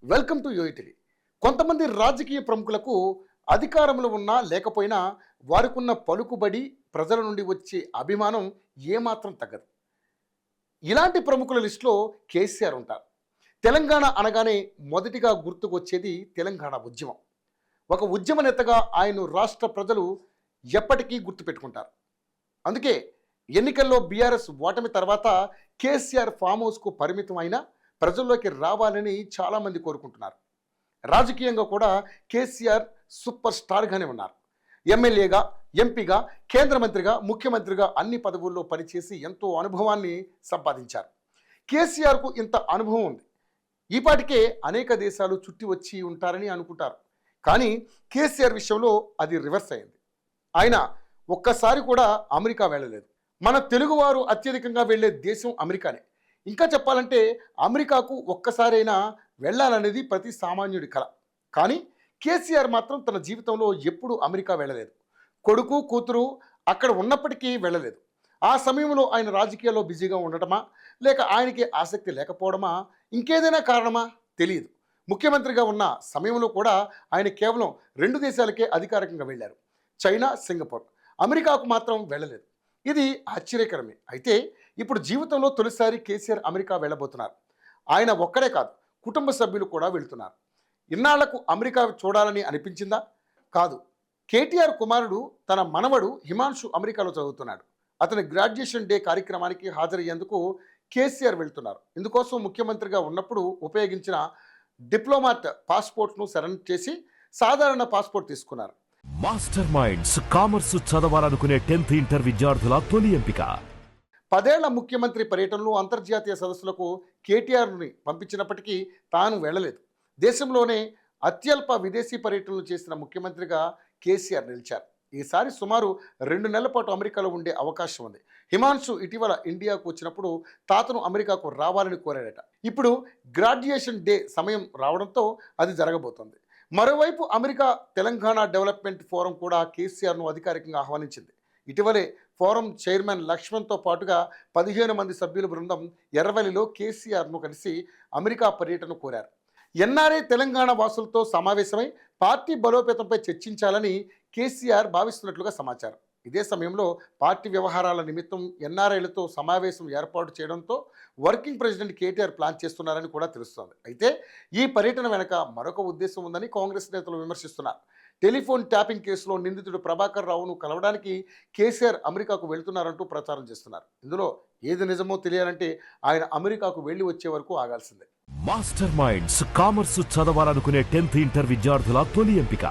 Welcome to యూఈటీవీ. కొంతమంది రాజకీయ ప్రముఖులకు అధికారంలో ఉన్నా లేకపోయినా వారికున్న పలుకుబడి, ప్రజల నుండి వచ్చే అభిమానం ఏమాత్రం తగ్గదు. ఇలాంటి ప్రముఖుల లిస్టులో కేసీఆర్ ఉంటారు. తెలంగాణ అనగానే మొదటిగా గుర్తుకొచ్చేది తెలంగాణ ఉద్యమం. ఒక ఉద్యమ నేతగా ఆయన రాష్ట్ర ప్రజలు ఎప్పటికీ గుర్తుపెట్టుకుంటారు. అందుకే ఎన్నికల్లో బీఆర్ఎస్ ఓటమి తర్వాత కేసీఆర్ ఫామ్ హౌస్కు పరిమితం అయినా ప్రజల్లోకి రావాలని చాలామంది కోరుకుంటున్నారు. రాజకీయంగా కూడా కేసీఆర్ సూపర్ స్టార్గానే ఉన్నారు. ఎమ్మెల్యేగా, ఎంపీగా, కేంద్ర మంత్రిగా, ముఖ్యమంత్రిగా అన్ని పదవుల్లో పనిచేసి ఎంతో అనుభవాన్ని సంపాదించారు. కేసీఆర్కు ఇంత అనుభవం ఉంది. ఈపాటికే అనేక దేశాలు చుట్టి వచ్చి ఉంటారని అనుకుంటారు. కానీ కేసీఆర్ విషయంలో అది రివర్స్ అయింది. ఆయన ఒక్కసారి కూడా అమెరికా వెళ్ళలేదు. మన తెలుగువారు అత్యధికంగా వెళ్ళే దేశం అమెరికానే. ఇంకా చెప్పాలంటే అమెరికాకు ఒక్కసారైనా వెళ్ళాలనేది ప్రతి సామాన్యుడి కల. కానీ కేసీఆర్ మాత్రం తన జీవితంలో ఎప్పుడూ అమెరికా వెళ్ళలేదు. కొడుకు, కూతురు అక్కడ ఉన్నప్పటికీ వెళ్ళలేదు. ఆ సమయంలో ఆయన రాజకీయాల్లో బిజీగా ఉండటమా, లేక ఆయనకి ఆసక్తి లేకపోవడమా, ఇంకేదైనా కారణమా తెలియదు. ముఖ్యమంత్రిగా ఉన్న సమయంలో కూడా ఆయన కేవలం 2 దేశాలకే అధికారికంగా వెళ్ళారు: చైనా, సింగపూర్. అమెరికాకు మాత్రం వెళ్ళలేదు. ఇది ఆశ్చర్యకరమే. అయితే ఇప్పుడు జీవితంలో తొలిసారి కేసీఆర్ అమెరికా వెళ్ళబోతున్నారు. ఆయన ఒక్కడే కాదు, కుటుంబ సభ్యులు కూడా వెళుతున్నారు. ఇన్నాళ్లకు అమెరికా చూడాలని అనిపించిందా? కాదు. కేటీఆర్ కుమారుడు, తన మనవడు హిమాన్షు అమెరికాలో చదువుతున్నాడు. అతని గ్రాడ్యుయేషన్ డే కార్యక్రమానికి హాజరయ్యేందుకు కేసీఆర్ వెళ్తున్నారు. ఇందుకోసం ముఖ్యమంత్రిగా ఉన్నప్పుడు ఉపయోగించిన డిప్లొమాట్ పాస్పోర్ట్ను సరెండర్ చేసి సాధారణ పాస్పోర్ట్ తీసుకున్నారు. మాస్టర్ మైండ్స్ కామర్స్ చదవాలనుకునే 10th ఇంటర్ విద్యార్థుల తొలి ఎంపిక. 10 ఏళ్ల ముఖ్యమంత్రి పర్యటనలో అంతర్జాతీయ సదస్సులకు కేటీఆర్ని పంపించినప్పటికీ తాను వెళ్ళలేదు. దేశంలోనే అత్యల్ప విదేశీ పర్యటనలు చేసిన ముఖ్యమంత్రిగా కేసీఆర్ నిలిచారు. ఈసారి సుమారు 2 నెలల పాటు అమెరికాలో ఉండే అవకాశం ఉంది. హిమాన్షు ఇటీవల ఇండియాకు వచ్చినప్పుడు తాతను అమెరికాకు రావాలని కోరాడట. ఇప్పుడు గ్రాడ్యుయేషన్ డే సమయం రావడంతో అది జరగబోతోంది. మరోవైపు అమెరికా తెలంగాణ డెవలప్మెంట్ ఫోరం కూడా కేసీఆర్ను అధికారికంగా ఆహ్వానించింది. ఇటీవలే ఫోరం చైర్మన్ లక్ష్మణ్తో పాటుగా 15 మంది సభ్యుల బృందం ఎర్రవల్లిలో కేసీఆర్ను కలిసి అమెరికా పర్యటన కోరారు. ఎన్ఆర్ఐ తెలంగాణ వాసులతో సమావేశమై పార్టీ బలోపేతంపై చర్చించాలని కేసీఆర్ భావిస్తున్నట్లుగా సమాచారం. ఇదే సమయంలో పార్టీ వ్యవహారాల నిమిత్తం ఎన్ఆర్ఐలతో సమావేశం ఏర్పాటు చేయడంతో వర్కింగ్ ప్రెసిడెంట్ కేటీఆర్ ప్లాన్ చేస్తున్నారని కూడా తెలుస్తోంది. అయితే ఈ పర్యటన వెనక మరొక ఉద్దేశం ఉందని కాంగ్రెస్ నేతలు విమర్శిస్తున్నారు. టెలిఫోన్ ట్యాపింగ్ కేసులో నిందితుడు ప్రభాకర్ రావును కలవడానికి కేసీఆర్ అమెరికాకు వెళ్తున్నారంటూ ప్రచారం చేస్తున్నారు. ఇందులో ఏది నిజమో తెలియాలంటే ఆయన అమెరికాకు వెళ్ళి వచ్చే వరకు ఆగాల్సిందే. మాస్టర్ మైండ్స్ కామర్స్ చదవాలనుకునే 10th ఇంటర్ విద్యార్థుల తొలి ఎంపిక.